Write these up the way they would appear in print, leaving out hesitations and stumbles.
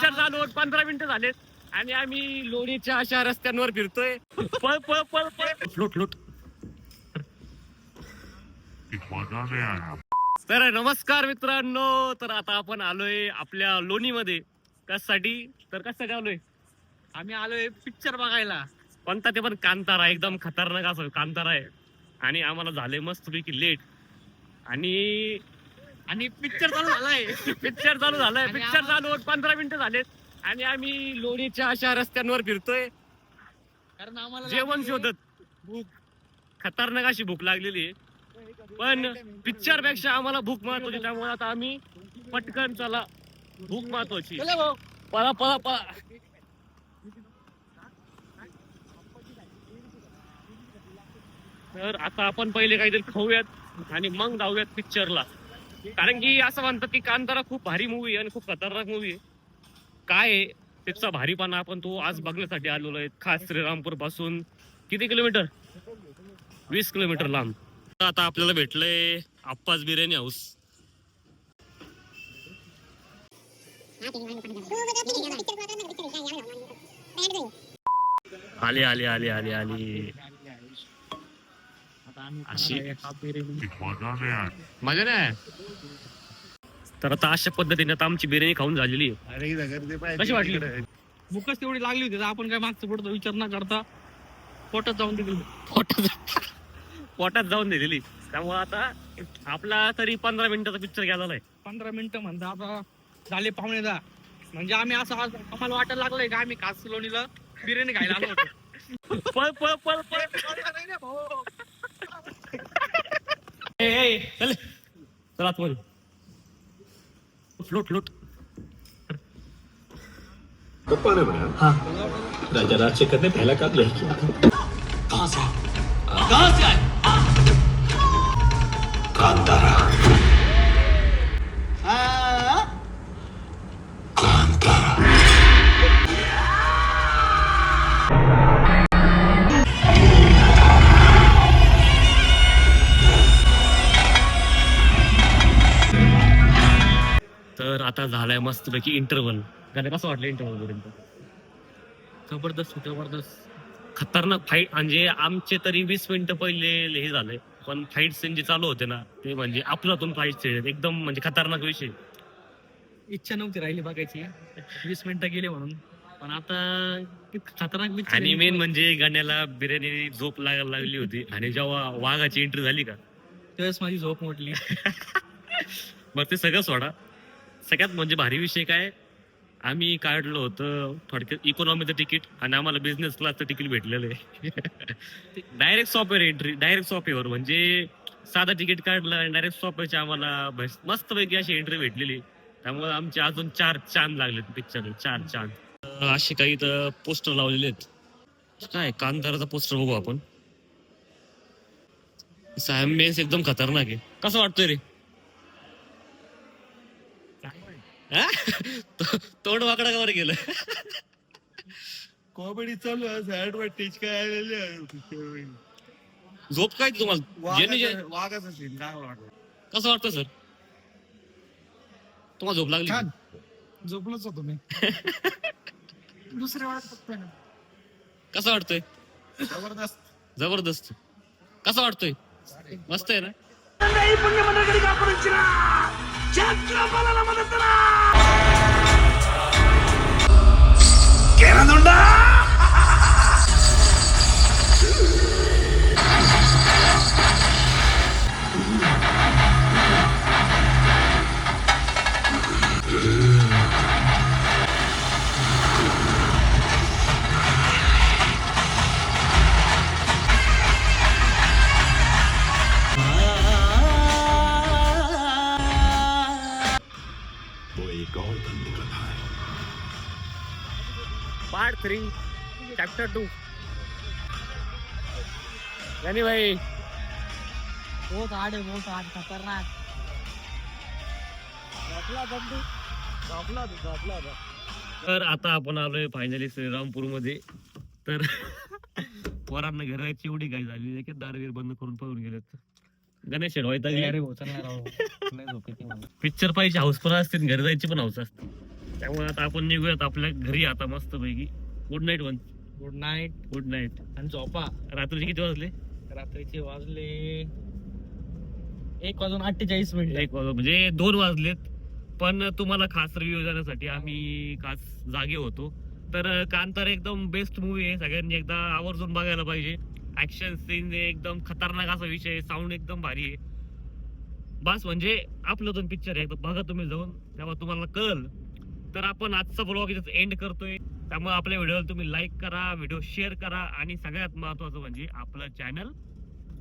Picture चालू 15 मिनिटं झालेत आणि आम्ही लोणीच्या अशा रस्त्यांवर फिरतोय. पळ पळ पळ पळ फ्लोट फ्लोट. तर नमस्कार मित्रांनो, तर आता आपण आलोय आपल्या लोणीमध्ये. कशासाठी तर कशासाठी आलोय? आम्ही आलोय पिक्चर बघायला. कोणता? ते पण कांतारा. एकदम खतरनाक असं कांतारा आहे. आणि आम्हाला झाले मस्तपैकी लेट आणि पिक्चर चालू झालाय. पिक्चर चालू 15 मिनिटं झालेत आणि आम्ही लोणीच्या अशा रस्त्यांवर फिरतोय कारण आम्हाला जेवण शोधत. भूक खतरनाक अशी भूक लागलेली आहे, पण पिक्चर पेक्षा आम्हाला भूक महत्वाची. त्यामुळे आता आम्ही पटकन चला, भूक महत्वाची. पळा पळा पळा. तर आता आपण पहिले काहीतरी खाऊयात आणि मग जाऊयात पिक्चरला. कारण की असं म्हणतात की कांतारा खूप भारी मूवी आहे आणि खूप खतरनाक मूवी आहे. काय आहे त्याचा भारीपणा आपण तो आज बघण्यासाठी आलेलो आहे. खास श्रीरामपूर पासून किती किलोमीटर? 20 किलोमीटर लांब. आता आपल्याला भेटलंय आप्पाज बिर्याणी हाऊस. आले आले आले आले आले. अशी मजा नाही. तर आता अशा पद्धतीने आता आमची बिर्याणी खाऊन झालेली आहे. कशी वाटली? भूकच तेवढी लागली होती, आपण काय मागचं पुढचा विचार न करता पोटात जाऊन दिली. पोटात जाऊन दिलेली. त्यामुळे आता आपला तरी 15 मिनिटाचा पिक्चर गेलेला आहे. 15 मिनिटं म्हणता आता झाले 9:15. म्हणजे आम्ही असं आम्हाला वाटायला लागलंय का आम्ही खास लोणीला बिर्याणी खायला आलो होतो. पळ पळ पळ पळ. चल चला फ्लोट फ्लोट. पप्पा ने बनाया। हाँ। राजा राजशेखर ने पहला काम यही किया था। कहाँ से आए? कांतारा। कांतारा। तर आता झालाय मस्तपैकी इंटरव्हल. गाणं कसं वाटलं इंटरव्हल पर्यंत? जबरदस्त. खतरनाक फाईट. म्हणजे आमचे तरी 20 मिनिटं पहिले हे झालंय, पण फाईट सीन जे चालू होते ना ते म्हणजे आपलातून फाईट सीन एकदम म्हणजे खतरनाक विषय. इच्छा नव्हती राहिली बघायची, 20 मिनिटं गेले म्हणून. पण आता खतरनाक पिक्चर. आणि मेन म्हणजे गाण्याला बिर्याणी झोप लागायला लागली होती आणि जेव्हा वाघाची एंट्री झाली का त्यावेळेस माझी झोप मोडली. मग ते सगळं सोडा. सगळ्यात म्हणजे भारी विषय काय, आम्ही काढलं होतं थोडक्यात इकॉनॉमीचं तिकीट आणि आम्हाला बिझनेस क्लासचं तिकीट भेटलेलं आहे. Direct software entry, direct software. म्हणजे साधा तिकीट काढलं आणि डायरेक्ट सॉफ्टवेअरची आम्हाला मस्तपैकी अशी एंट्री भेटलेली. त्यामुळे आमचे अजून 4 चांद लागले पिक्चर. 4 चांद. असे काही तर पोस्टर लावलेले आहेत. काय कांताराचा पोस्टर बघू आपण. ॲम्बियन्स एकदम खतरनाक आहे. कसं वाटतोय रे? तोंड वाकडा कावर गेलं. कॉमेडी चालू आहे, ऍडव्हर्टाइज काय आलेली आहे. झोप काय तुम्हाला? वाघाचा सीन काय वाटलं? कसं वाटतं सर तुम्हाला? झोप लागली? झोपलोच होतो मी. दुसऱ्या वेळात बघतोय ना. कसं वाटतोय? जबरदस्त. कसं वाटतोय? मस्त आहे ना. Part 3 chapter 2. यानी भाई बहुत हार्ड खतरनाक. तर आता आपण आलोय फायनली श्रीरामपूर मध्ये. तर पोरांना घराची एवढी काय झाली की दारवीर बंद करून पळून गेलेत. गणेश व्हायचा पिक्चर पाहिजे हाऊस पण असते, घरी जायची पण हाऊस असते. त्यामुळे आता आपण निघूयात आपल्या घरी आता मस्त पैकी. Good night one. Good night good night. आणि झोपा. रात्रीचे किती वाजले? रात्रीचे वाजले 1:48 एक म्हणजे 2 वाजलेत. पण तुम्हाला खास रिव्ह्यू देण्यासाठी आम्ही खास जागे होतो. तर कांतारा एकदम बेस्ट मूवी आहे, सगळ्यांनी एकदा आवर्जून बघायला पाहिजे. ऍक्शन सीन एकदम खतरनाक असा विषय, साऊंड एकदम भारी आहे. बस म्हणजे आपलं दोन पिक्चर आहे, एकदा बघा तुम्ही जाऊन, तेव्हा तुम्हाला कळल. तर आपण आजचा ब्लॉग इथेच एंड करतोय. त्यामुळे आपल्या व्हिडिओला तुम्ही लाईक करा, व्हिडिओ शेअर करा आणि सगळ्यात महत्वाचं म्हणजे आपलं चॅनल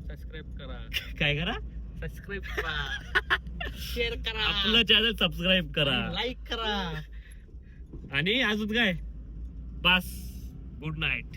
सबस्क्राईब करा. काय करा? सबस्क्राईब करा. शेअर करा. आपलं चॅनल सबस्क्राईब करा. लाईक करा. आणि अजून काय? बस. Good night.